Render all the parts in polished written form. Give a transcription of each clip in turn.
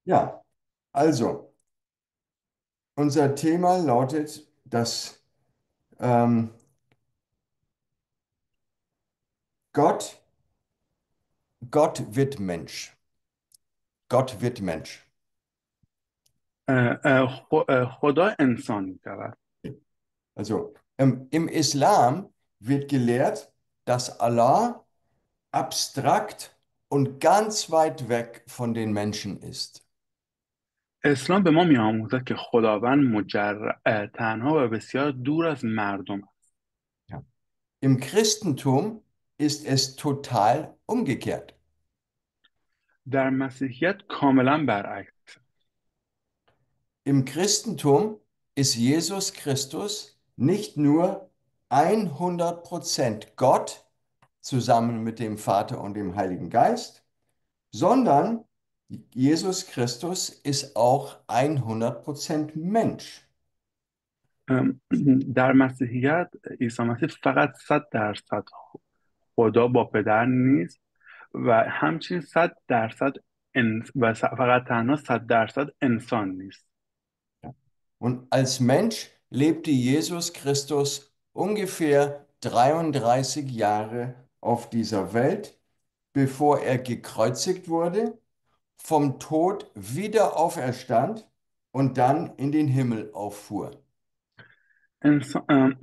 Ja, also, unser Thema lautet, dass ähm, Gott, Gott wird Mensch. Gott wird Mensch. خدا انسان می شود. Also, im Islam wird gelehrt, dass Allah abstrakt und ganz weit weg von den Menschen ist. اسلام به ما می آموزد که خداوند تنها و بسیار دور از مردم است. Ja. Im Christentum ist es total umgekehrt. در مسیحیت کاملا برعکس. Im Christentum ist Jesus Christus nicht nur 100% Gott zusammen mit dem Vater und dem Heiligen Geist, sondern Jesus Christus ist auch 100% Mensch. در مسیحیت عیسی مسیح فقط 100% خدا با پدر نیست و همچنین 100% فقط تنها 100% انسان نیست. Und als Mensch lebte Jesus Christus ungefähr 33 Jahre auf dieser Welt, bevor er gekreuzigt wurde, vom Tod wieder auferstand und dann in den Himmel auffuhr. انسان,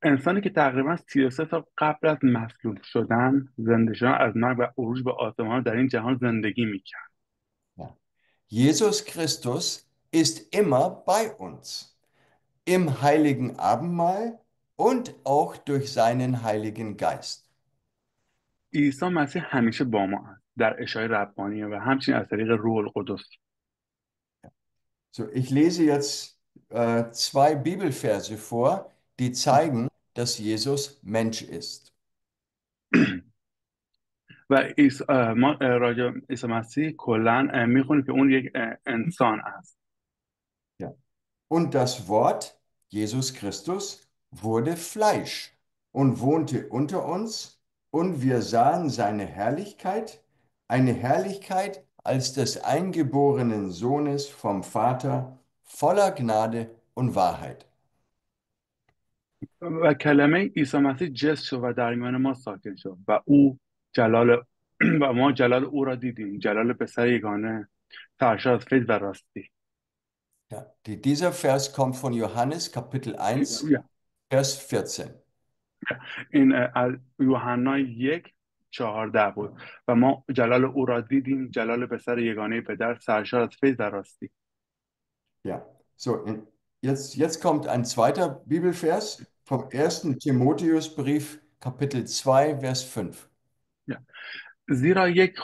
انسانی که تقریبا 33 سال قبل از مصلوب شدن زنده شدن از مرگ و عروج به آسمان در این جهان زندگی میکرد. Ja. Jesus Christus ist immer bei uns, im heiligen Abendmahl und auch durch seinen Heiligen Geist. عیسی مسیح همیشه با ما است در اشای ربانیه و همچنین از طریق روح القدس. So, ich lese jetzt zwei Bibelverse vor, die zeigen, dass Jesus Mensch ist. و ما راجع به عیسی مسیح کلا میخونیم که اون یک انسان است. Ja. Und das Wort, Jesus Christus, wurde Fleisch und wohnte unter uns, und wir sahen seine Herrlichkeit, eine Herrlichkeit als des eingeborenen Sohnes vom Vater, voller Gnade und Wahrheit. و کلمه عیسی مسیح جسم شد و در میان ما ساکن شد و او جلال و ما جلال او را دیدیم، جلال پسر یگانه سرشار از فیض و راستی. Ja. Dieser Vers kommt von Johannes Kapitel 1, یا- Vers 14. این از یوحنا 1:14 بود و ما جلال او را دیدیم، جلال پسر یگانه پدر سرشار از فیض و راستی. Ja, so, jetzt kommt ein zweiter Bibelvers vom ersten Timotheusbrief, Kapitel 2, Vers 5. یا. زیرا یک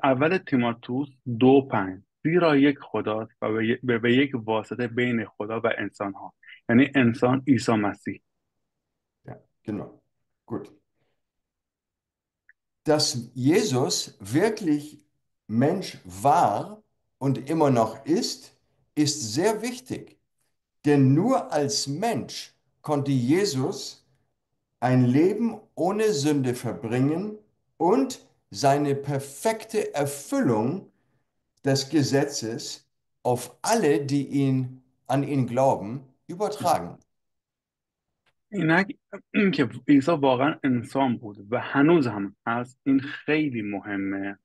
اول تیموتائوس 2:5 زیرا یک خداست و به یک واسطه بین خدا و انسان ها، یعنی انسان عیسی مسیح. Ja, genau. Gut. Dass Jesus wirklich Mensch war und immer noch ist sehr wichtig. Denn nur als Mensch konnte Jesus ein Leben ohne Sünde verbringen und seine perfekte Erfüllung des Gesetzes auf alle, die an ihn glauben, übertragen. اینک این که عیسی واقعا انسان بود و هنوز هم هست، این خیلی مهمه،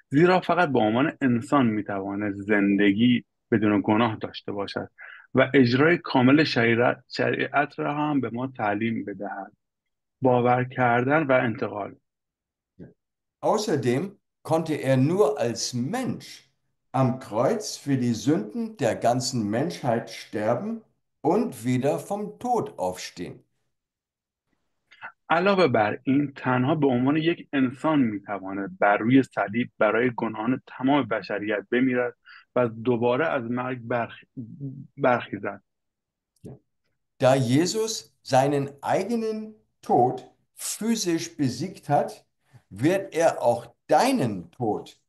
زیرا فقط به عنوان انسان میتواند زندگی بدون گناه داشته باشد و اجرای کامل شریعت را هم به ما تعلیم بدهد. باور کردن و انتقال. Außerdem konnte er nur als Mensch am Kreuz für die Sünden der ganzen Menschheit sterben und wieder vom Tod aufstehen. علاوه بر این تنها به عنوان یک انسان میتواند بر روی صلیب برای گناهان تمام بشریت بمیرد و دوباره از مرگ برخیزد. Ja. Da Jesus seinen eigenen Tod physisch besiegt hat, wird er auch deinen Tod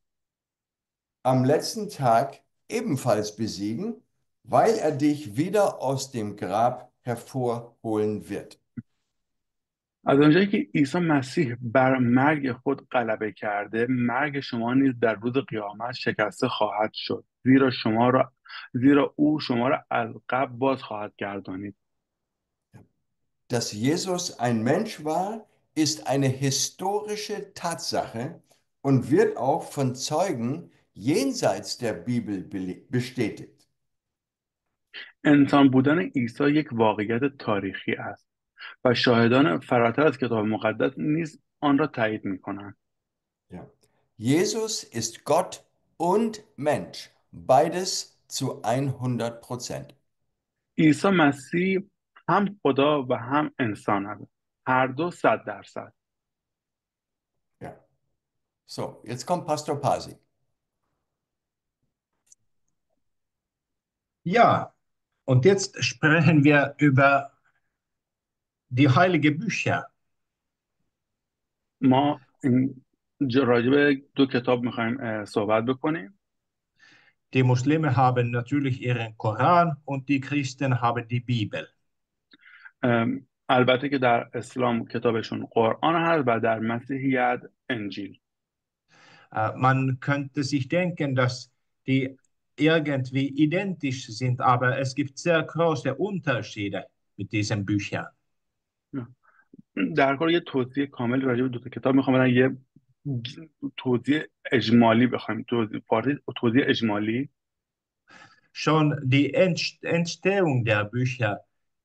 am letzten Tag ebenfalls besiegen, weil er dich wieder aus dem Grab hervorholen wird. از آنجایی که عیسی مسیح بر مرگ خود غلبه کرده، مرگ شما نیز در روز قیامت شکسته خواهد شد، زیرا او شما را از قبل باز خواهد گردانید. Dass Jesus ein Mensch war, ist eine historische Tatsache und wird auch von Zeugen jenseits der Bibel bestätigt. انسان بودن عیسی یک واقعیت تاریخی است و شاهدان فراتر از کتاب مقدس نیز آن را تایید می‌کنند. Ja. Jesus ist Gott und Mensch, beides zu 100%. عیسی مسیح هم خدا و هم انسان است، هر دو 100%. Ja. So, jetzt kommt Pastor Pasi. Ja, und jetzt sprechen wir über die Heilige Bücher. ما راجع به دو کتاب میخوایم صحبت بکنیم. Die Muslime haben natürlich ihren Koran und die Christen haben die Bibel. البته که در اسلام کتابشون قرآن هست و در مسیحیت انجیل. Man könnte sich denken, dass die irgendwie identisch sind, aber es gibt sehr große Unterschiede mit diesen Büchern. در کل یه توضیح کامل راجع به دو تا کتاب میخوام بدم، یه توضیح اجمالی بخوایم، توضیح اجمالی. Schon die Entstehung der Bücher,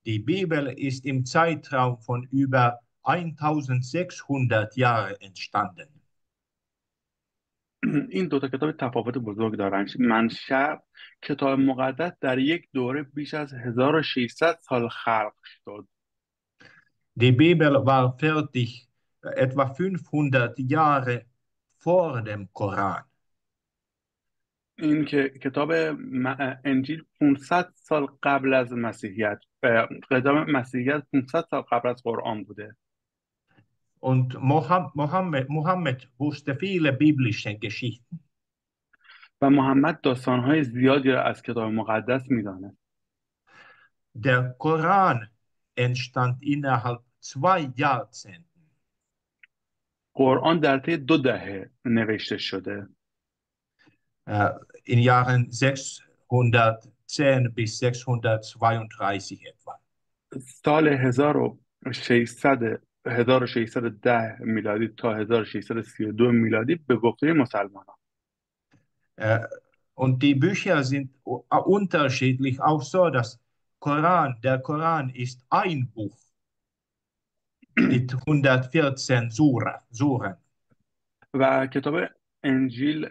die Bibel ist im Zeitraum von über 1600 Jahren entstanden. این دو تا کتاب تفاوت بزرگ دارن. منشأ کتاب مقدس در یک دوره بیش از 1600 سال خلق شد. Die Bibel war fertig etwa 500 Jahre vor dem Koran. این که کتاب انجیل 500 سال قبل از مسیحیت، کتاب مسیحیت 500 سال قبل از قرآن بوده. Und Mohammed wusste viele biblische Geschichten. و محمد داستانهای زیادی را از کتاب مقدس میداند. Der Koran entstand innerhalb 2 Jahrzehnten. قرآن در طی 2 دهه نوشته شده. In Jahren 610 bis 632 etwa. سال 1610 میلادی تا 1632 میلادی به گفته مسلمانان. Und die Bücher sind unterschiedlich, auch so, dass der Koran ist ein Buch mit 114 Suren. و کتاب انجیل،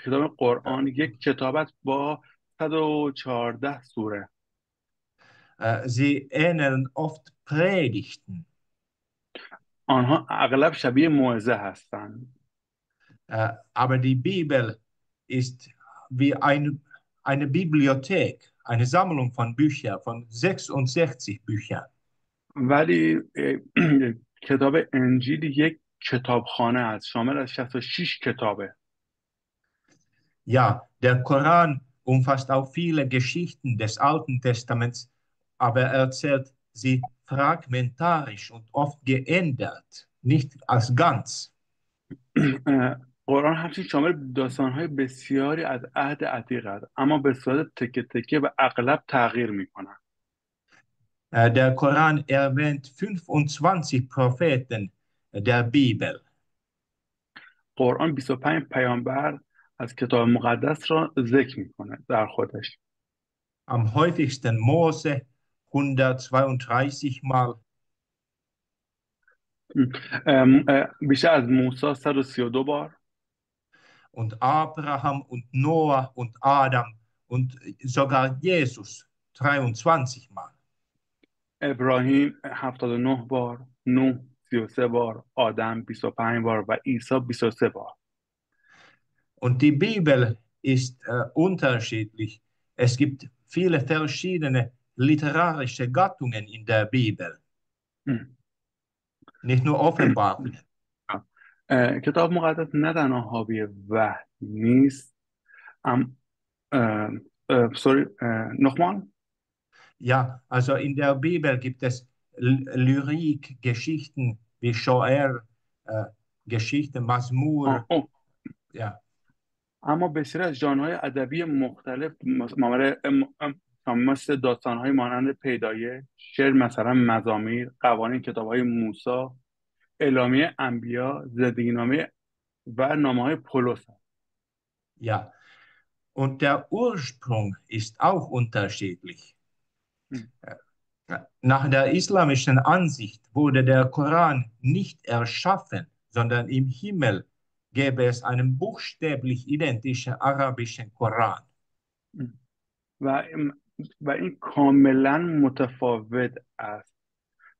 کتاب قرآن یک کتاب است با 114 سوره. Sie ähneln oft Predigten. آنها اغلب شبیه موعظه هستند. Aber die Bibel ist wie eine Bibliothek, eine Sammlung von Büchern, von 66 Büchern. ولی کتاب انجیل یک کتابخانه است، شامل از 66 کتابه. Ja, der Koran umfasst auch viele Geschichten des Alten Testaments, aber erzählt sie fragmentarisch und oft geändert, nicht als ganz. قرآن همچنین شامل داستانهای بسیاری از عهد عتیق است، اما به صورت تکه تکه و اغلب تغییر میکنند. Der Koran erwähnt 25 Propheten der Bibel. قرآن 25 پیامبر از کتاب مقدس را ذکر میکنه در خودش. Am häufigsten Mose 132 Mal. بیشتر از موسی 132 بار. Und Abraham und Noah und Adam und sogar Jesus 23 Mal. ابراهیم 79 بار، نوح 33 بار، آدم 25 بار و عیسی 23 بار. Und die Bibel ist unterschiedlich. Es gibt viele verschiedene literarische Gattungen in der Bibel. Nicht nur Offenbarungen. کتاب مقدس نه تنها حاوی وحی نیست، nochmal? Ja, also in der Bibel gibt es Lyrik, Geschichten, wie Shoer, Geschichte, Masmur. Ja. اما بسیاری از ژانرهای ادبی مختلف مثل داستان‌های مانند پیدایه، شعر مثلا مزامیر، قوانین کتاب‌های موسی، اعلامیه انبیا، زندگینامه و نامه‌های پولس هست. Ja, und der Ursprung ist auch unterschiedlich. Nach der islamischen Ansicht wurde der Koran nicht erschaffen, sondern im Himmel gäbe es einen buchstäblich identischen arabischen Koran. و این کاملا متفاوت است.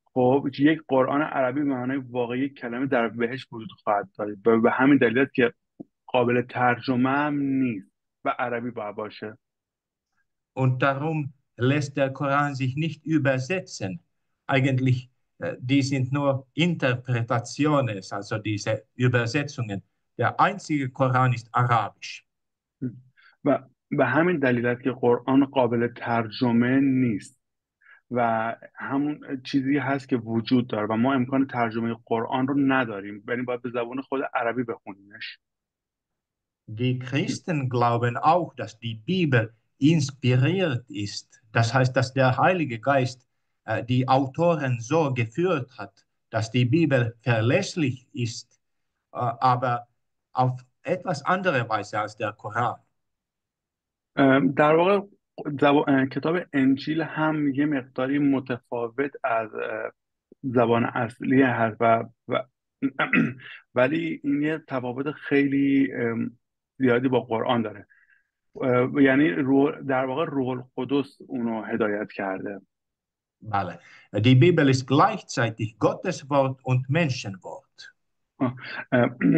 خب یک قرآن عربی به معنای واقعی کلمه در بهشت وجود خواهد داشت و به همین دلیل است که قابل ترجمه هم نیست و عربی باید باشه. Und darum lässt der Koran sich nicht übersetzen. Eigentlich, die sind nur Interpretationen, also diese Übersetzungen. Der einzige Koran ist arabisch. و به همین دلیل است که قرآن قابل ترجمه نیست و همون چیزی هست که وجود داره و ما امکان ترجمه قرآن رو نداریم، یعنی باید به زبان خود عربی بخونیمش. Die Christen glauben auch, dass die Bibel inspiriert ist. Das heißt, dass der Heilige Geist die Autoren so geführt hat, dass die Bibel verlässlich ist, aber auf etwas andere Weise als der Koran. در واقع کتاب انجیل هم یه مقداری متفاوت از زبان اصلی هست و ولی این یه تفاوت خیلی زیادی با قرآن داره. یعنی در واقع روح القدس اونو هدایت کرده. Vale. Die Bibel ist gleichzeitig Gottes Wort und Menschenwort.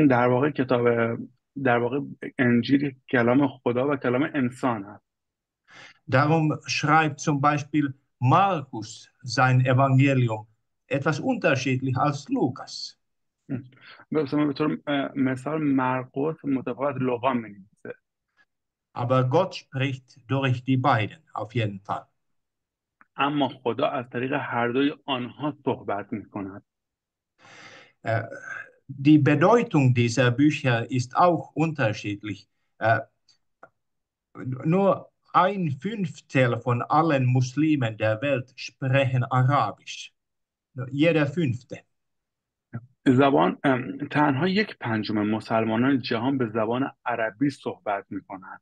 در واقع انجیل کلام خدا و کلام انسان هست. Darum schreibt zum Beispiel Markus sein Evangelium etwas unterschiedlich als Lukas. به طور مثال مرقس متفاوت لوقا می‌نویسه. Aber Gott spricht durch die beiden, auf jeden Fall. اما خدا از طریق هر دوی آنها صحبت می‌کند. Die Bedeutung dieser Bücher ist auch unterschiedlich. Nur 1/5 von allen Muslimen der Welt sprechen Arabisch. Jeder 5. زبان تنها 1/5 مسلمانان جهان به زبان عربی صحبت می‌کنند.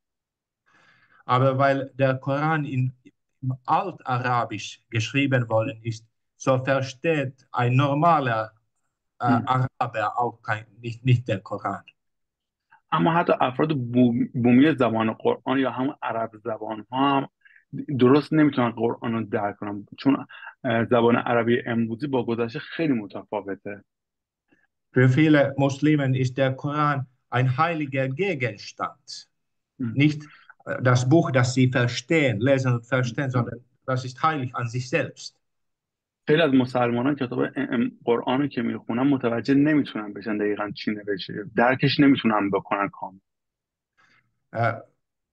Aber weil der Koran in Altarabisch geschrieben worden ist, so versteht ein normaler Araber auch nicht den Koran. اما حتی افراد بومی زبان قرآن یا هم عرب زبان ها هم درست نمیتونن قرآن رو درک کنن، چون زبان عربی امروزی با گذشته خیلی متفاوته. Für viele Muslimen ist der Koran ein heiliger Gegenstand. Nicht das Buch, das sie verstehen, lesen und verstehen, sondern das ist heilig an sich selbst. خیلی از مسلمانان کتاب قرآن رو که میخونن متوجه نمیتونن بشن دقیقاً چی نوشته، درکش نمیتونن بکنن کامل.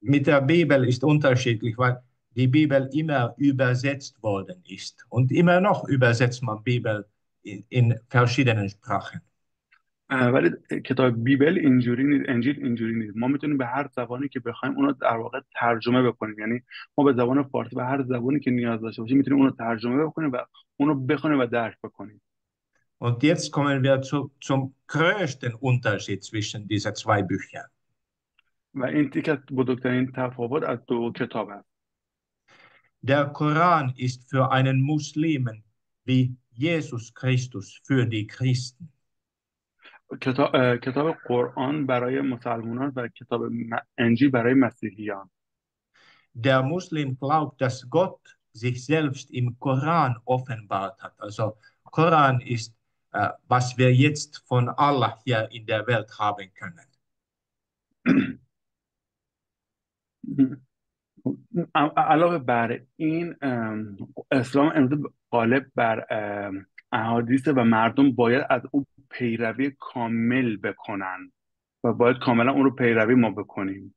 Mit der Bibel ist unterschiedlich, weil die Bibel immer übersetzt worden ist. Und immer noch übersetzt man Bibel in verschiedenen Sprachen. ولی کتاب بیبل اینجوری نیست، انجیل اینجوری نیست. ما میتونیم به هر زبانی که بخوایم اونو در واقع ترجمه بکنیم. یعنی ما به زبان فارسی به هر زبانی که نیاز داشته باشیم میتونیم اونو ترجمه بکنیم و اونو بخونیم و درک بکنیم. Und jetzt kommen wir zum größten Unterschied zwischen diesen zwei Büchern. و این تیکه بزرگترین تفاوت از دو کتاب است. Der Koran ist für einen Muslimen wie Jesus Christus für die Christen. کتاب قرآن برای مسلمانان و کتاب انجیل برای مسیحیان. Der Muslim glaubt, dass Gott sich selbst im Koran offenbart hat. Also Koran ist, was wir jetzt von Allah hier in der Welt haben können. علاوه بر این اسلام امروز غالب بر احادیث و مردم باید از اون پیروی کامل بکنن و باید کاملا اون رو پیروی ما بکنیم.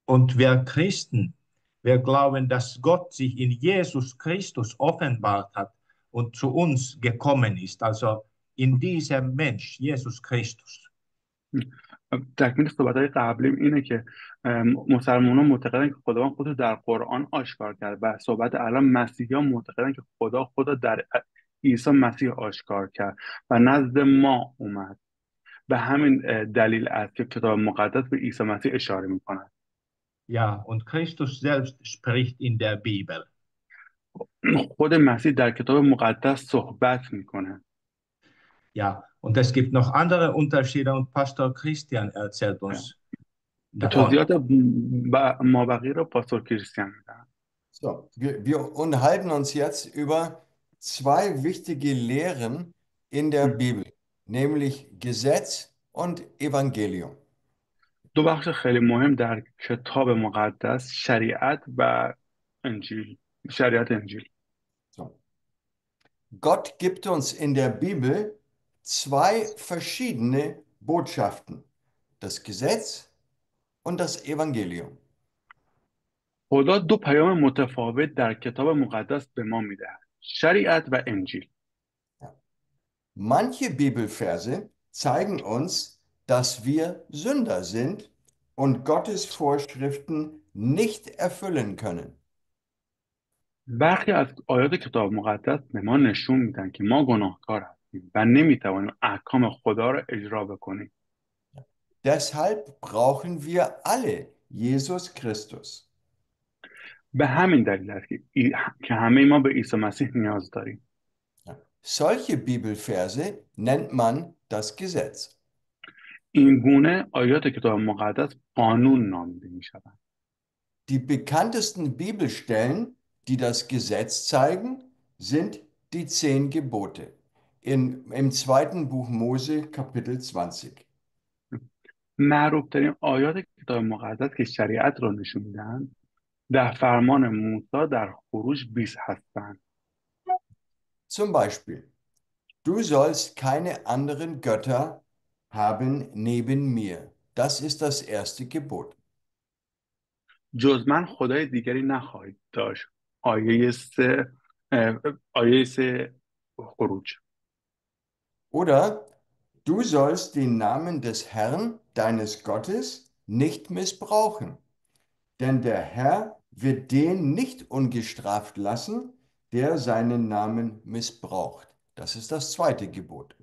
Und wir Christen, wir glauben, dass Gott sich in Jesus Christus offenbart hat und zu uns gekommen ist, also in diesem Mensch, Jesus Christus. تکمیل صحبت‌های قبلیم اینه که مسلمانان معتقدن که خداوند خودش رو در قرآن آشکار کرد و صحبت الان مسیحیان معتقدن که خود رو در عیسی مسیح آشکار کرد و نزد ما اومد. به همین دلیل است که کتاب مقدس به عیسی مسیح اشاره می‌کند. Ja, und Christus selbst spricht in der Bibel. خود مسیح در کتاب مقدس صحبت میکنه. Ja, und es gibt noch andere Unterschiede und Pastor Christian erzählt uns davon. توضیحات مابقی رو پاستور کریستیان میدن. So, wir unterhalten uns jetzt über zwei wichtige Lehren in der Bibel, nämlich Gesetz und Evangelium. دو بخش خیلی مهم در کتاب مقدس، شریعت و انجیل. شریعت انجیل. So. Gott gibt uns in der Bibel zwei verschiedene Botschaften, das Gesetz und das Evangelium. خدا دو پیام متفاوت در کتاب مقدس به ما میدهد، شریعت و انجیل. Manche Bibelverse zeigen uns, dass wir Sünder sind und Gottes Vorschriften nicht erfüllen können. برخی از آیات کتاب مقدس به ما نشون میدن که ما گناهکار هستیم و نمیتوانیم احکام خدا را اجرا بکنیم. Deshalb brauchen wir alle Jesus Christus. به همین دلیل است که همه ما به عیسی مسیح نیاز داریم. Solche Bibelverse nennt man das Gesetz. این گونه آیات کتاب مقدس قانون نامیده میشوند. Die bekanntesten Bibelstellen, die das Gesetz zeigen, sind die 10 Gebote im zweiten Buch Mose, Kapitel 20. معروفترین آیات کتاب مقدس که شریعت را نشون میدن در فرمان موسی در خروج 20 هستند. Zum Beispiel, du sollst keine anderen Götter haben neben mir. Das ist das erste Gebot. جز من خدای دیگری نخواهید داشت. آیه 3 خروج. Oder du sollst den Namen des Herrn, deines Gottes, nicht missbrauchen. Denn der Herr wird den nicht ungestraft lassen, der seinen Namen missbraucht. Das ist das zweite Gebot.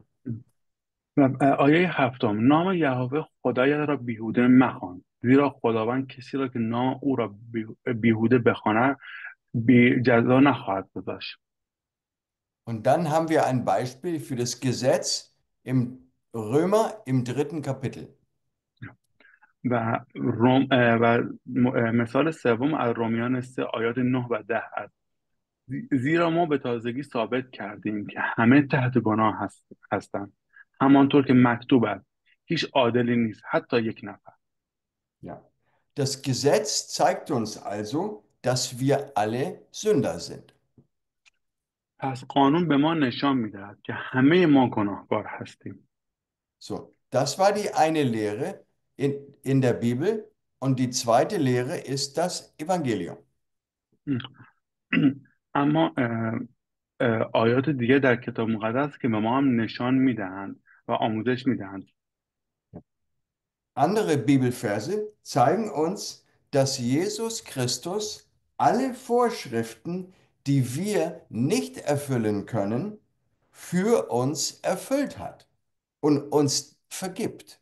آیه 7 نام یهوه خدایت را بیهوده مخوان، زیرا خداوند کسی را که نام او را بیهوده بخواند بی جزا نخواهد گذاشت. Und dann haben wir ein Beispiel für das Gesetz im Römer im 3. Kapitel. و مثال سوم از رومیان 3 آیات 9 و 10 است. زیرا ما به تازگی ثابت کردیم که همه تحت گناه هستند، همانطور که مکتوب است هیچ عادلی نیست، حتی یک نفر. Ja. Das Gesetz zeigt uns also, dass wir alle Sünder sind. پس قانون به ما نشان میدهد که همه ما گناهکار هستیم. So, das war die eine Lehre in der Bibel und die zweite Lehre ist das Evangelium. اما آیات دیگه در کتاب مقدس که به ما هم نشان میدهند و آموزش میدهند. Andere Bibelverse zeigen uns, dass Jesus Christus alle Vorschriften, die wir nicht erfüllen können, für uns erfüllt hat und uns vergibt.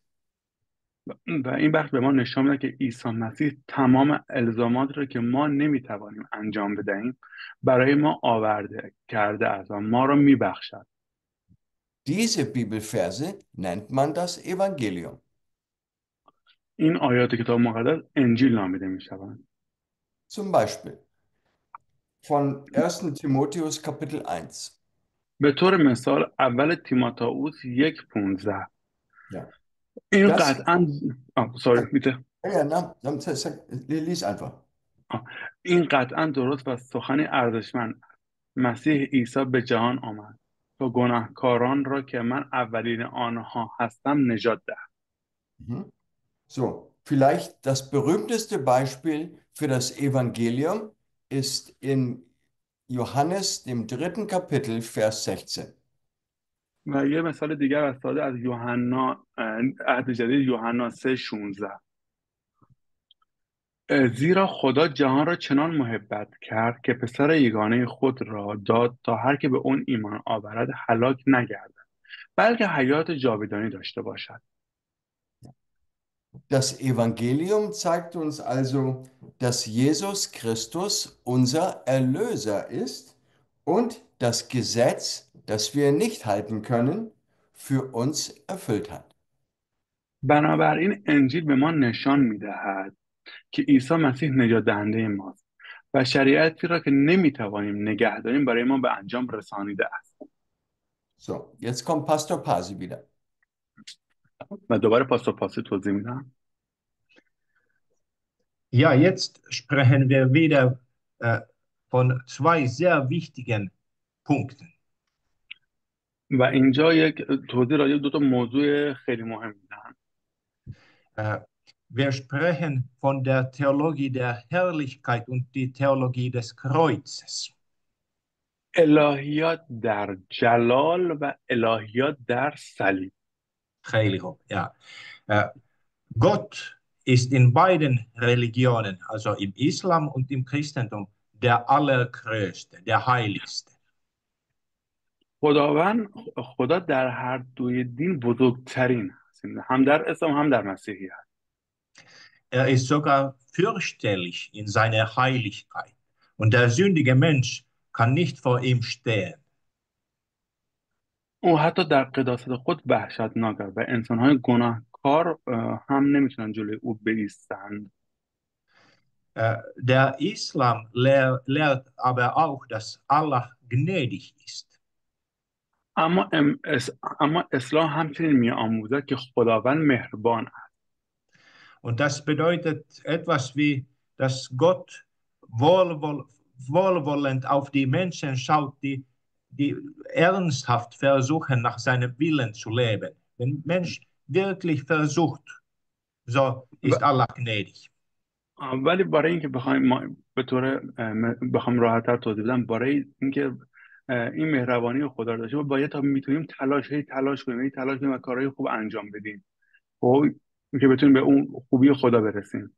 و این بخش به ما نشان میده که عیسی مسیح تمام الزامات را که ما نمیتوانیم انجام بدهیم برای ما آورده کرده است و ما را میبخشد. Diese Bibelverse nennt man das Evangelium. این آیات کتاب مقدس انجیل نامیده میشوند. Zum Beispiel von 1. Timotheus Kapitel 1. به طور مثال اول تیموتائوس 1:15. Ja. این Das, قطعا میته. ja, na, lies einfach. این قطعا درست و سخنی ارزشمند. مسیح عیسی به جهان آمد تا گناهکاران را که من اولین آنها هستم نجات دهد. Mhm. So, vielleicht das berühmteste Beispiel für das Evangelium ist in Johannes, dem 3. Kapitel, Vers 16. و یه مثال دیگر از ساده از یوحنا، عهد جدید، یوحنا 3:16. زیرا خدا جهان را چنان محبت کرد که پسر یگانه خود را داد تا هر که به اون ایمان آورد هلاک نگردد بلکه حیات جاودانی داشته باشد. Das Evangelium zeigt uns also, dass Jesus Christus unser Erlöser ist und das Gesetz, das wir nicht halten können, für uns erfüllt hat. بنابراین انجیل به ما نشان می‌دهد که عیسی مسیح نجات دهنده ماست و شریعتی را که نمی‌توانیم نگه داریم برای ما به انجام رسانیده است. So, jetzt kommt Pastor Pasi wieder. و دوباره پاسی توضیح میدم. Ja, jetzt sprechen wir wieder von zwei sehr wichtigen Punkten. و اینجا یک توضیح راجع به دو تا موضوع خیلی مهم میدم. Wir sprechen von der Theologie der Herrlichkeit und die Theologie des Kreuzes. الهیات در جلال و الهیات در صلیب. Heiligung, ja. Gott ist in beiden Religionen, also im Islam und im Christentum, der Allergrößte, der Heiligste. خدا در هر دوی دین بزرگترین هست، هم در اسلام هم در مسیحیت. Er ist sogar fürchterlich in seiner Heiligkeit. Und der sündige Mensch kann nicht vor ihm stehen. او حتی در قداست خود وحشتناک است و انسان‌های گناهکار هم نمیتونن جلوی او بایستند. Der Islam lehrt aber auch, dass Allah gnädig ist. اما اسلام همچنین می‌آموزد که خداوند مهربان است. Und das bedeutet etwas wie, dass Gott wohlwollend auf die Menschen schaut, die ernsthaft versuchen, nach seinem Willen zu leben. Wenn ein Mensch wirklich versucht, so ist Allah gnädig. ولی برای اینکه بخوایم به طور بخوام راحت‌تر توضیح بدم، برای اینکه این مهربانی خدا رو داشته باید تا میتونیم تلاش کنیم و کارهای خوب انجام بدیم، خب که بتونیم به اون خوبی خدا برسیم.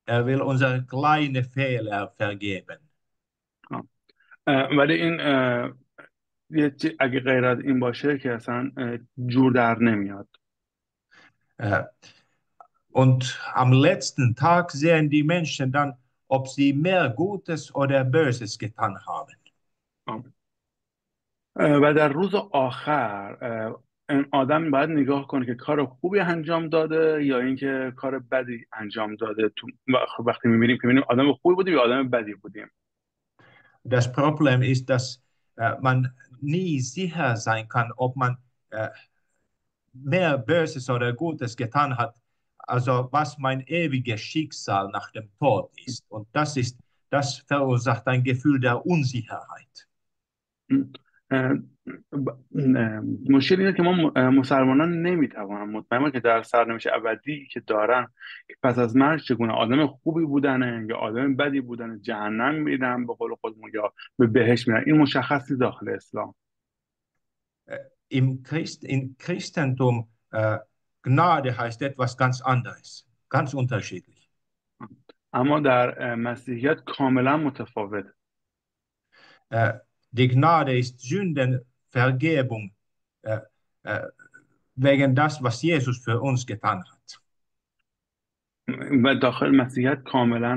Will unsere kleine Fehler vergeben. ولی این اگه غیر از این باشه که اصلا جور در نمیاد. Und am letzten Tag sehen die Menschen dann, ob sie mehr Gutes oder Böses getan haben. و در روز آخر این آدم باید نگاه کنه که کار خوبی انجام داده یا اینکه کار بدی انجام داده. وقتی میبینیم آدم خوبی بودیم یا آدم بدی بودیم. Das Problem ist, dass man nie sicher sein kann, ob man mehr Böses oder Gutes getan hat, also was mein ewiges Schicksal nach dem Tod ist. Und das verursacht ein Gefühl der Unsicherheit. مشکل اینه که ما مسلمانان نمیتوانم مطمئن که در سرنوشت ابدی که دارن که پس از مرگ چگونه آدم خوبی بودنه یا آدم بدی بودنه، جهنم میرن به قول خودمون یا به بهشت میرن. این مشخصی داخل اسلام. Im Christentum Gnade heißt etwas ganz anderes, ganz unterschiedlich. اما در مسیحیت کاملا متفاوت. Die Gnade ist Sündenvergebung wegen das, was Jesus für uns getan hat. و داخل مسیحیت کاملا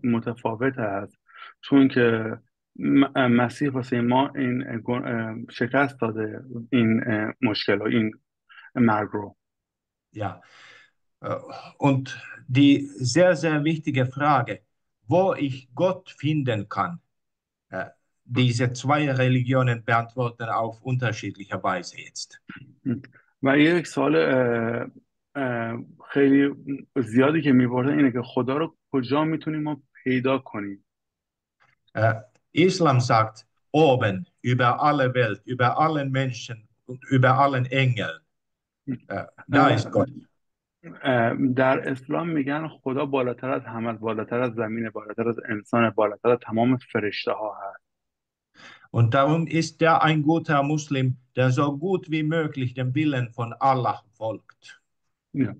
متفاوت است، چون که مسیح واسه ما این شکست داده این مشکل و این مرگ رو. Ja. Und die sehr, sehr wichtige Frage, wo ich Gott finden kann, diese zwei Religionen beantworten auf unterschiedliche Weise jetzt. و یک سوال خیلی زیادی که می‌پرسن اینه که خدا رو کجا میتونیم ما پیدا کنیم؟ Islam sagt oben, über alle Welt, über allen Menschen und über allen Engeln. Da ist Gott. در اسلام میگن خدا بالاتر از همه، بالاتر از زمین، بالاتر از انسان، بالاتر از تمام فرشته ها هست. Und darum ist er ein guter Muslim, der so gut wie möglich dem Willen von Allah folgt. نه.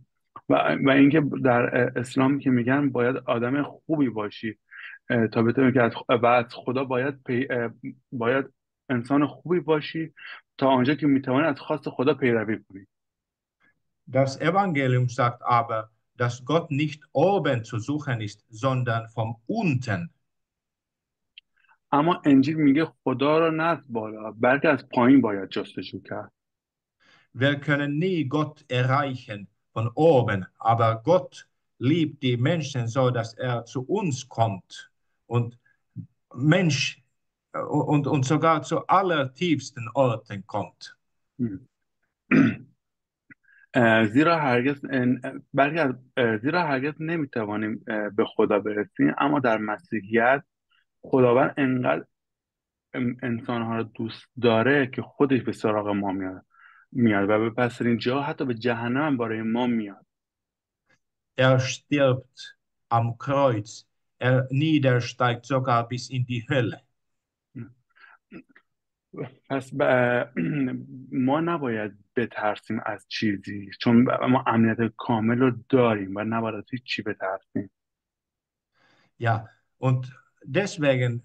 و اینکه در اسلام که میگن باید آدم خوبی باشی تا بتونی که و از خدا باید انسان خوبی باشی تا آنجا که میتوانی از خواست خدا پیروی کنی. Das Evangelium sagt aber, dass Gott nicht oben zu suchen ist, sondern von unten. اما انجیل میگه خدا را نه از بالا بلکه از پایین باید جستجو کرد. Wir können nie Gott erreichen von oben, aber Gott liebt die Menschen so, dass er zu uns kommt und Mensch und sogar zu allertiefsten Orten kommt. زیرا هرگز نمیتوانیم به خدا برسیم، اما در مسیحیت خداوند انقدر انسانها رو دوست داره که خودش به سراغ ما میاد و به پسرین جا حتی به جهنم برای ما میاد. Er stirbt am Kreuz, er niedersteigt sogar bis in die Hölle. پس ما نباید بترسیم از چیزی، چون ما امنیت کامل رو داریم و نباید از هیچ چی بترسیم. Ja, und deswegen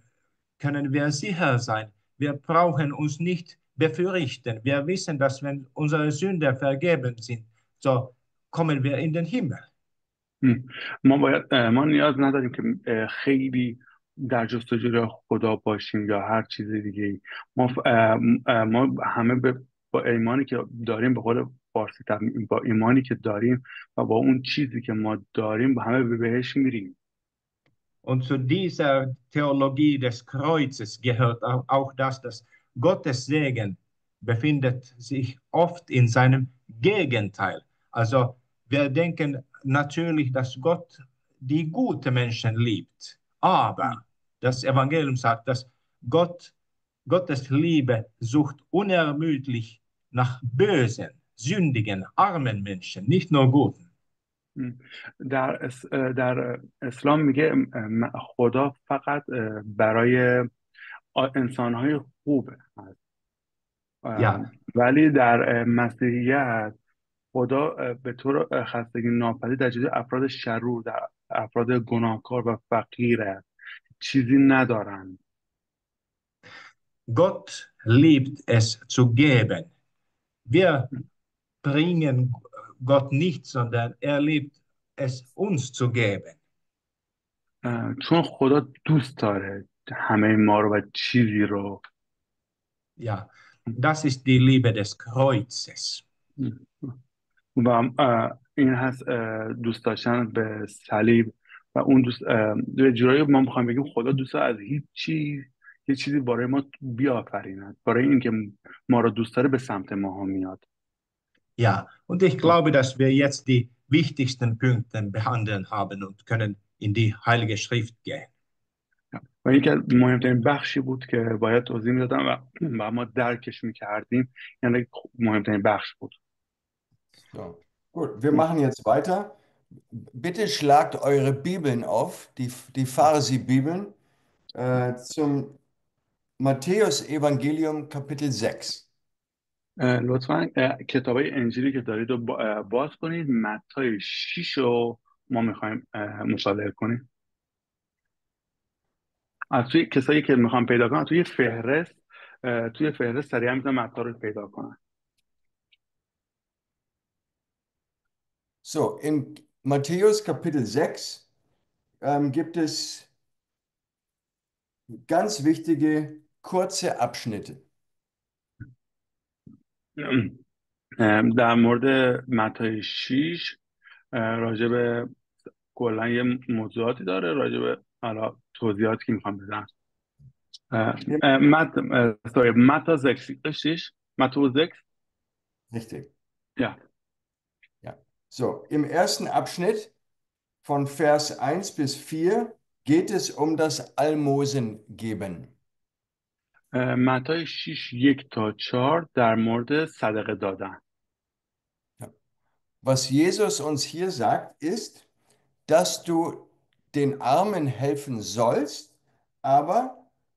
können wir sicher sein, wir brauchen uns nicht befürchten. Wir wissen, dass wenn unsere Sünden vergeben sind, so kommen wir in den Himmel. ما نیاز نداریم که خیلی در جستجوی خدا باشیم یا هر چیز دیگه ای. ما همه با ایمانی که داریم، به قول فارسی با ایمانی که داریم و با اون چیزی که ما داریم با همه به بهش میریم. Und zu dieser Theologie des Kreuzes gehört auch das, dass Gottes Segen befindet sich oft in seinem Gegenteil. Also wir denken natürlich, dass Gott die guten Menschen liebt. Aber das Evangelium sagt, dass Gottes Liebe sucht unermüdlich nach bösen, sündigen, armen Menschen, nicht nur guten. در اسلام میگه خدا فقط برای انسانهای خوب هست. Ja. ولی در مسیحیت خدا به طور خستگی ناپذیر در جلوی افراد شرور، در افراد گناهکار و فقیره، چیزی ندارن. Gott liebt es zu geben. Wir bringen Gott nicht, sondern er liebt es uns zu geben. چون خدا دوست داره همه ما رو و چیزی رو. Ja, das ist die Liebe des Kreuzes. و این هست دوست داشتن به صلیب و اون دوست به جورایی ما میخوایم بگیم خدا دوست داره از هیچ چیز یه چیزی برای ما بیافریند، برای اینکه ما رو دوست داره به سمت ما میاد. Ja, und ich glaube, dass wir jetzt die wichtigsten Punkte behandeln haben und können in die Heilige Schrift gehen. و اینکه مهمترین بخشی بود که باید توضیح میدادم و ما درکش میکردیم، یعنی مهمترین بخش بود. So. Gut, wir machen jetzt weiter. Bitte schlagt eure Bibeln auf, die Farsi-Bibeln, zum Matthäus-Evangelium Kapitel 6. لطفا کتابای انجیلی که دارید رو باز کنید. متی 6 رو ما میخوایم مطالعه کنیم. از توی کسایی که میخوام پیدا کنن توی فهرست سریعا میتونن متی رو پیدا کنن. So, in Matthäus Kapitel 6 gibt es ganz wichtige kurze Abschnitte. در مورد متی 6 راجع به کلا یه موضوعاتی داره، راجع به حالا توضیحاتی که میخوام بدم. Matthäus 6, richtig? Matthäus 6? Richtig. Ja. Ja. So, im ersten Abschnitt von Vers 1 bis 4 geht es um das Almosen geben. متی 6 1 تا 4 در مورد صدقه دادن. Was Jesus uns hier sagt, ist, dass du den Armen helfen sollst, aber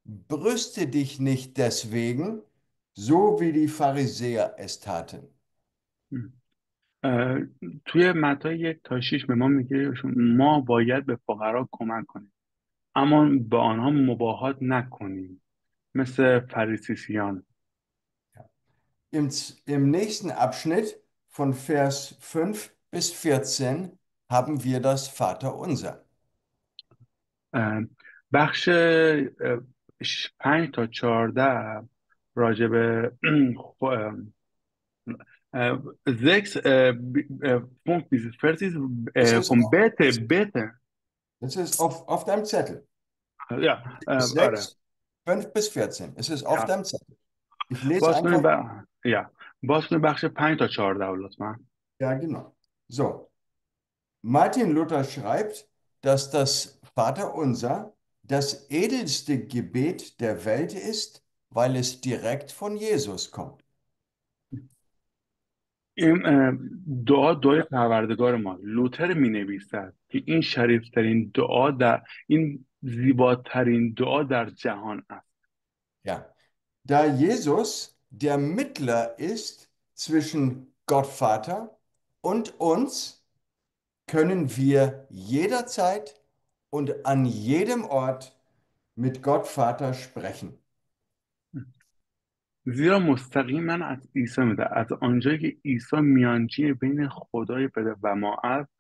brüste dich nicht deswegen, so wie die Pharisäer es taten. اه، توی متی 1 تا 6 به ما میگه ما باید به فقرا کمک کنیم اما به آنها مباهات نکنیم مثل فریسیان. Im nächsten Abschnitt von Vers 5 bis 14 haben wir das Vaterunser. اه، بخش 5 تا 14 راجع به sechs Punkt, dieses Vers ist Das ist, vom Bete. das ist auf deinem Zettel. Ja, آره. 6, 5 bis 14. Es ist auf Ja. deinem Zettel. Ich lese باز کنید einfach. باز کنید بخش 5 تا 14 لطفا. Ja, genau. So, Martin Luther schreibt, dass das Vaterunser das edelste Gebet der Welt ist, weil es direkt von Jesus kommt. این دعای پروردگار ما لوتر می نویسد که این شریفترین دعا این زیباترین دعا در جهان است. Ja, da Jesus der Mittler ist zwischen Gott Vater und uns, können wir jederzeit und an jedem Ort mit Gott Vater sprechen. زیرا مستقیما از عیسی میده از آنجایی که عیسی میانجی بین خدای پدر و ما است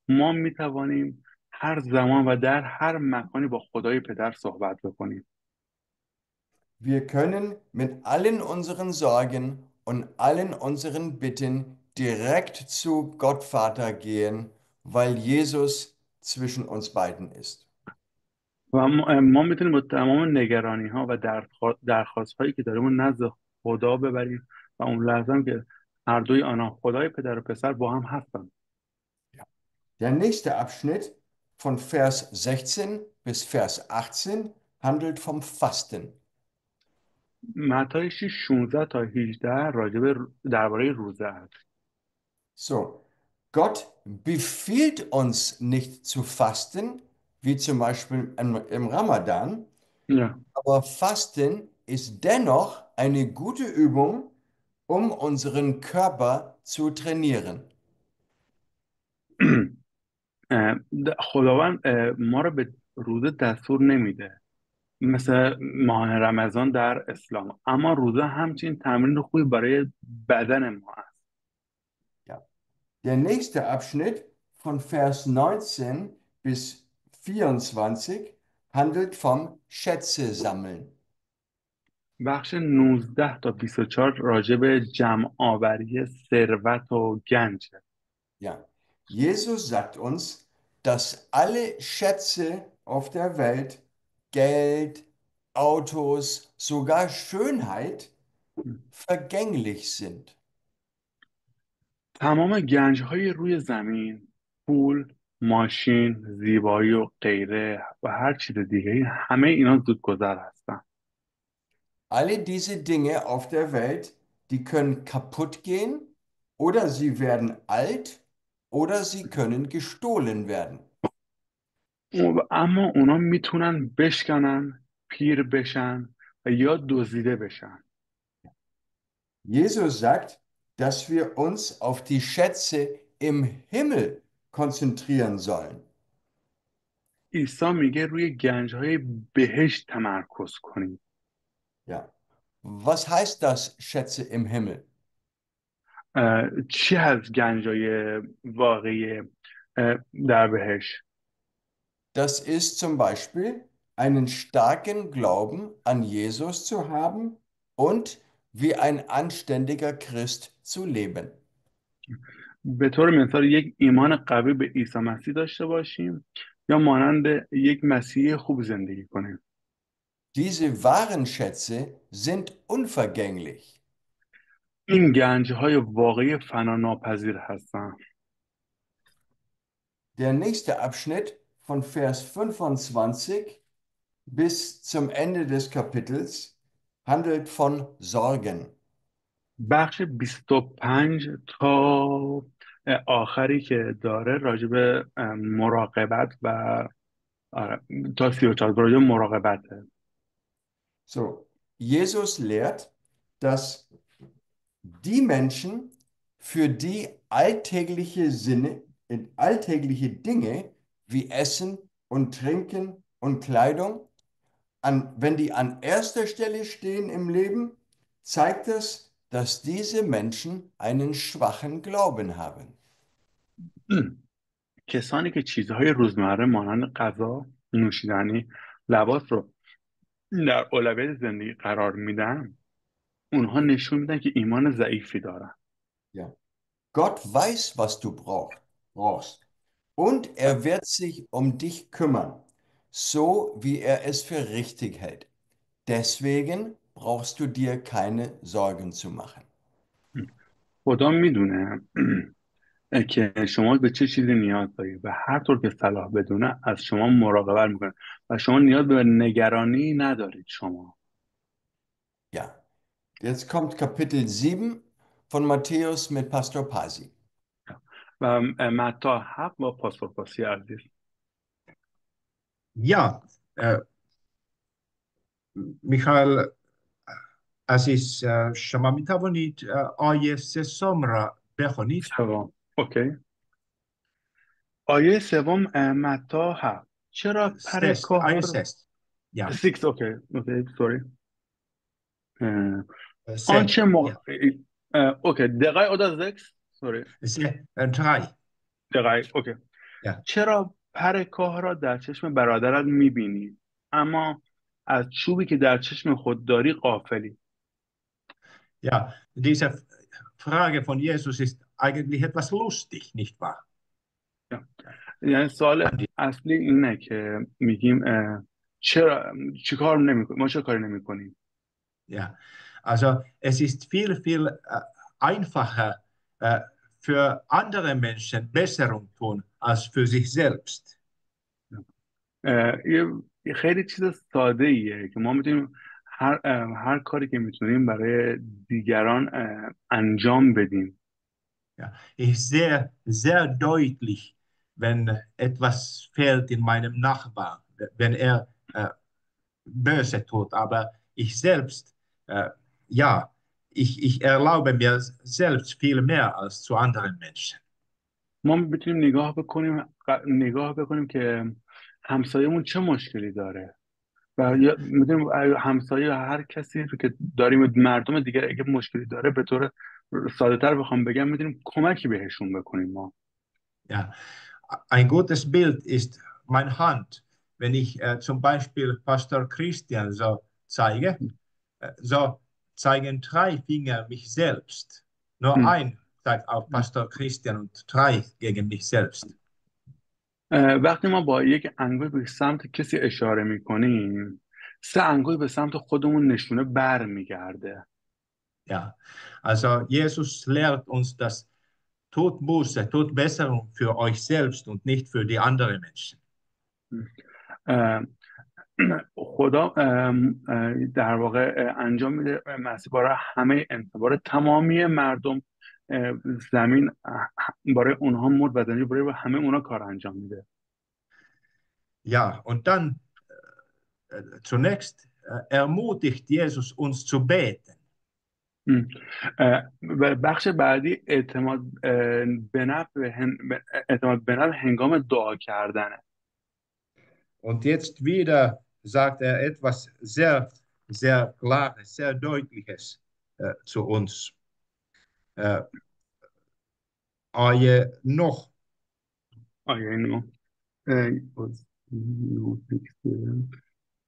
ما می توانیم هر زمان و در هر مکانی با خدای پدر صحبت بکنیم. Wir können mit allen unseren Sorgen und allen unseren Bitten direkt zu Gott Vater gehen, weil Jesus zwischen uns beiden ist. و ما میتونیم با تمام نگرانی ها و درخواست هایی که داریم نزد خدا ببریم و اون لحظه هم که هر دوی آنها خدای پدر و پسر با هم هستند. Der nächste Abschnitt von Vers 16 bis Vers 18 handelt vom Fasten. متی 16 تا 18 درباره روزه است. So, Gott befiehlt uns nicht zu fasten, wie zum Beispiel im Ramadan, Ja. aber Fasten ist dennoch eine gute Übung, um unseren Körper zu trainieren. خداوند ما رو به روزه دستور نمیده مثل ماه رمضان در اسلام اما روزه همچنین تمرین خوبی برای بدن ما است. Ja. Der nächste Abschnitt von Vers 19 bis 24 handelt vom Schätze sammeln. بخش 19 تا 24 راجع به جمع آوری ثروت و گنجه. Ja. Jesus sagt uns, dass alle Schätze auf der Welt, Geld, Autos, sogar Schönheit vergänglich sind. تمام گنج های روی زمین پول، ماشین، زیبایی و غیره و هر چیز دیگه همه اینا زودگذر هستن. Alle diese Dinge auf der Welt, die können kaputt gehen oder sie werden alt oder sie können gestohlen werden. اما اونا میتونن بشکنن، پیر بشن و یا دزدیده بشن. Jesus sagt, dass wir uns auf die Schätze im Himmel konzentrieren sollen. عیسی میگه روی گنج های بهشت تمرکز کنید. Ja. Was heißt das, Schätze im Himmel? چی هست گنج های واقعی در بهشت؟ Das ist zum Beispiel einen starken Glauben an Jesus zu haben und wie ein anständiger Christ zu leben. به طور مثال یک ایمان قوی به عیسی مسیح داشته باشیم یا مانند یک مسیحی خوب زندگی کنیم. Diese wahren Schätze sind unvergänglich. این گنج های واقعی فنا ناپذیر هستند. Der nächste Abschnitt von Vers 25 bis zum Ende des Kapitels handelt von Sorgen. بخش 25 تا آخری که داره راجع به مراقبت و آره، تا 34 راجع به مراقبته. So, Jesus lehrt, dass die Menschen, für die alltägliche Dinge wie Essen und Trinken und Kleidung, wenn die an erster Stelle stehen im Leben, zeigt es, dass diese Menschen einen schwachen Glauben haben. کسانی که چیزهای روزمره مانند غذا، نوشیدنی، لباس رو در اولویت زندگی قرار میدن، اونها نشون میدن که ایمان ضعیفی دارن. Ja. Gott weiß, was du brauchst. Und er wird sich um dich kümmern, so wie er es für richtig hält. Deswegen brauchst du dir keine Sorgen zu machen. خدا میدونه که شما به چه چیزی نیاز دارید و هر طور که صلاح بدونه از شما مراقبت میکنه و شما نیاز به نگرانی ندارید شما. Ja, jetzt kommt Kapitel 7 von Matthäus mit Pastor Pasi. و متی 7 با پاسtor پاسی عزیز. Ja, Michael, عزیز شما می توانید آیه سوم را بخونید؟ سوم. اوکی. آیه سوم متی 7. چرا پر آیه کاه 6. Ja, 6. اوکی اوکی سوری. آنچه 7. Ja. اوکی دقیقه oder 6 سوری 3. دقیقه اوکی. Ja. چرا پر کاه را در چشم برادرت میبینی اما از چوبی که در چشم خود داری غافلی؟ Ja, diese Frage von Jesus ist eigentlich etwas lustig, nicht wahr? یعنی سوال اصلی اینه که میگیم چرا چیکار نمیکنیم، ما چه کاری نمیکنیم؟ Ja, also es ist viel einfacher für andere Menschen Besserung tun als für sich selbst. یه خیلی چیز ساده ایه که ما میتونیم هر کاری که میتونیم برای دیگران انجام بدیم. Ja, ich sehe sehr deutlich, wenn etwas fehlt in meinem Nachbarn, wenn er böse tut, aber ich selbst, ja, ich erlaube mir selbst viel mehr als zu anderen Menschen. ما میتونیم نگاه بکنیم که همسایه‌مون چه مشکلی داره و Ja, میتونیم همسایه یا هر کسی رو که داریم، مردم دیگه اگه مشکلی داره به طور ساده تر بخوام بگم میتونیم کمکی بهشون بکنیم ما. ja. Ein gutes Bild ist meine Hand. Wenn ich zum Beispiel Pastor Christian so zeige, so zeigen 3 Finger mich selbst. Nur ein zeigt auf Pastor Christian und 3 gegen mich selbst. وقتی ما با یک انگوی به سمت کسی اشاره میکنیم 3 انگوی به سمت خودمون نشونه بر میگرده. Ja, also Jesus lehrt uns, dass tut Buße, tut Besserung für euch selbst und nicht für die anderen Menschen. خدا در واقع انجام میده مسیح برای همه انسان، برای تمامی مردم زمین، برای اونها مرد و زندگی، برای همه اونها کار انجام میده. Ja, und dann zunächst ermutigt Jesus uns zu beten. و بخش بعدی اعتماد به نفع هنگام دعا کردنه. Und jetzt wieder sagt er etwas sehr Klares, sehr Deutliches zu uns. آیه 9. آیه 9.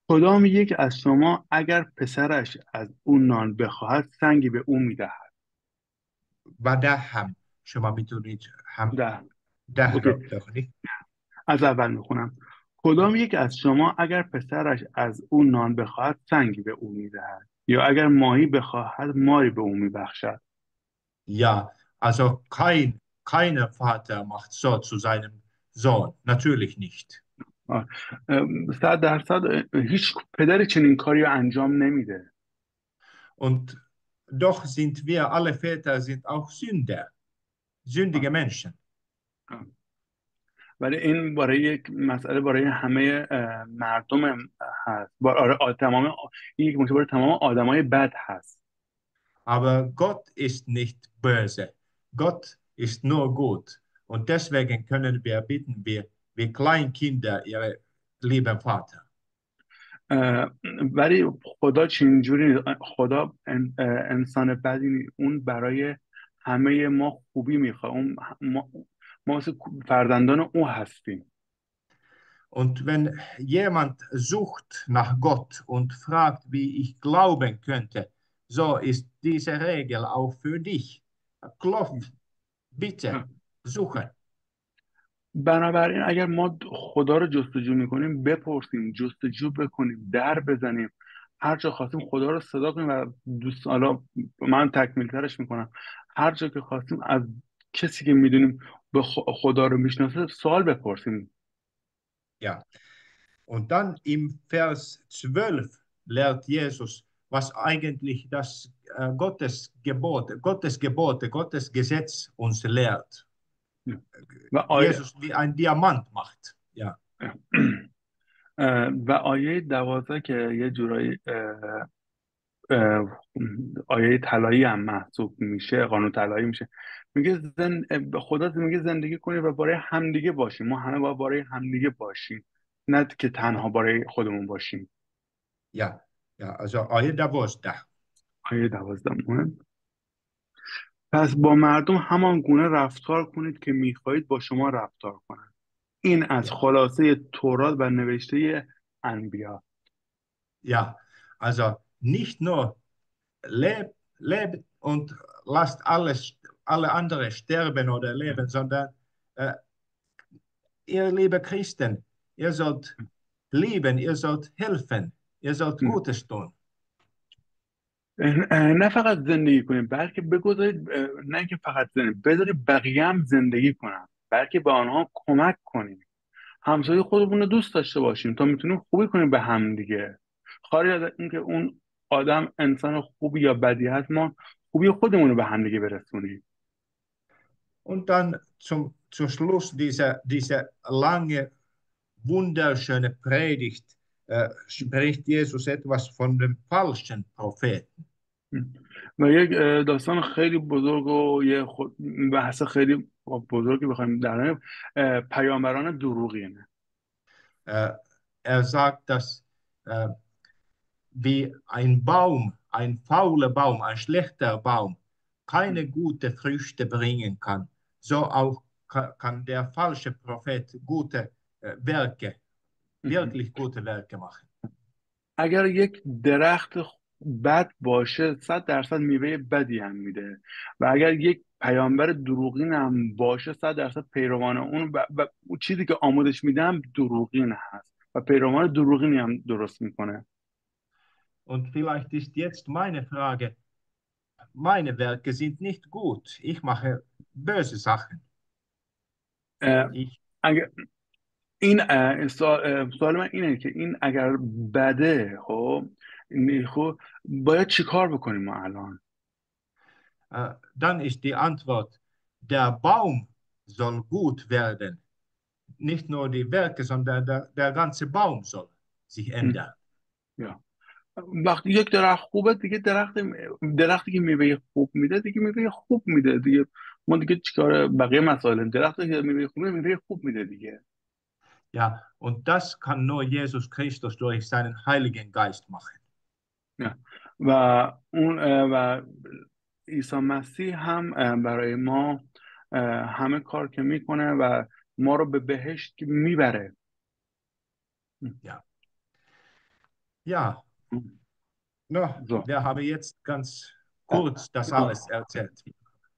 کدام یک از شما اگر پسرش از او نان بخواهد سنگی به او میدهد؟ و ده هم شما میتونید ده. ده اوکی. را بخونید. از اول میخونم. کدام یک از شما اگر پسرش از او نان بخواهد سنگی به او میدهد یا اگر ماهی بخواهد ماری به او میبخشد؟ Ja, also keiner Vater macht so zu seinem Sohn. Natürlich nicht. 100% هیچ پدری چنین کاری رو انجام نمیده. Und doch sind wir, alle Väter sind auch Sünder, sündige Menschen. ولی این برای یک مسئله برای همه مردم هست. تمام این یک مشکل برای تمام آدمای بد هست. Aber Gott ist nicht böse. Gott ist nur gut. Und deswegen können wir bitten, wie Kleinkinder, ihre lieben Vater. ولی خدا چینجوری نیست. خدا انسان بدی نیست. اون برای همه ما خوبی میخواد. ما مثل فرزندان او هستیم. Und wenn jemand sucht nach Gott und fragt, wie ich glauben könnte, so ist diese Regel auch für dich. Klopf, bitte, suchen. بنابراین اگر ما خدا رو جستجو میکنیم بپرسیم، جستجو بکنیم، در بزنیم، هر جا خواستیم خدا رو صدا کنیم و دوست، حالا من تکمیل ترش میکنم، هر جا که خواستیم از کسی که میدونیم به خدا رو میشناسه سوال بپرسیم. Ja. Und dann im Vers 12 lehrt Jesus, was eigentlich das Gottes Gebote, Gottes Gesetz uns lehrt. و Jesus wie ein Diamant macht. Ja. و آیه 12 که یه جورایی آیه طلایی هم محسوب میشه، قانون طلایی میشه، میگه خدا میگه زندگی کنید و برای همدیگه باشیم. ما همه باید برای همدیگه باشیم، نه که تنها برای خودمون باشیم. Ja, ja, also آیه 12. آیه 12 مهم. پس با مردم همان گونه رفتار کنید که میخواهید با شما رفتار کنند. این از Ja. خلاصه تورات و نوشته انبیا. Ja, also nicht nur lebt und lasst alle andere sterben oder leben, sondern ihr liebe Christen, ihr sollt lieben, ihr sollt helfen, ihr sollt Gutes tun. نه فقط زندگی کنیم، بلکه بگذارید، نه که فقط زندگی، بذارید بقیه هم زندگی کنن، بلکه به آنها کمک کنیم. همسایه خودمون رو دوست داشته باشیم تا میتونیم خوبی کنیم به هم دیگه. خارج از اینکه اون آدم انسان خوبی یا بدی هست، ما خوبی خودمون رو به هم دیگه برسونیم. Und dann zum Schluss diese lange, wunderschöne Predigt spricht Jesus etwas von dem falschen Propheten. و یک داستان خیلی بزرگ و یه بحث خیلی بزرگی بخوایم در پیامبران دروغینه. Sagt, dass wie ein Baum, ein fauler Baum, ein schlechter Baum, keine gute Früchte bringen kann, so auch kann der falsche Prophet gute Werke, wirklich gute Werke machen. اگر یک درخت بد باشه 100% میوه بدی هم میده، و اگر یک پیامبر دروغین هم باشه 100% پیروان اون و چیزی که آموزش میده هم دروغین هست و پیروان دروغینی هم درست میکنه. Und vielleicht ist jetzt meine Frage, meine Werke sind nicht gut, ich mache böse Sachen. اگر این سوال من اینه که این اگر بده، خب باید چیکار بکنیم ما الان؟ Dann ist die Antwort, der Baum soll gut werden. Nicht nur die Werke, sondern der ganze Baum soll sich ändern. Ja. وقتی یک درخت خوبه دیگه، درختی که میوه خوب میده دیگه میوه خوب میده دیگه. ما دیگه چیکار بقیه مسائل؟ درختی که میوه خوب میده میوه خوب میده دیگه. Ja, und das kann nur Jesus Christus durch seinen Heiligen Geist machen. و اون و عیسی مسیح هم برای ما همه کار که میکنه و ما رو به بهشت میبره. Ja. Ja. No, so. wir haben jetzt ganz kurz das alles erzählt.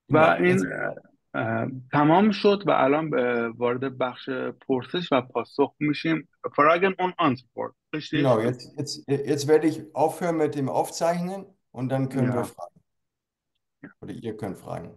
و این تمام شد و الان وارد بخش پرسش و پاسخ میشیم. Fragen und Antwort. Richtig? Genau, jetzt werde ich aufhören mit dem Aufzeichnen und dann können wir fragen. Oder ihr könnt fragen.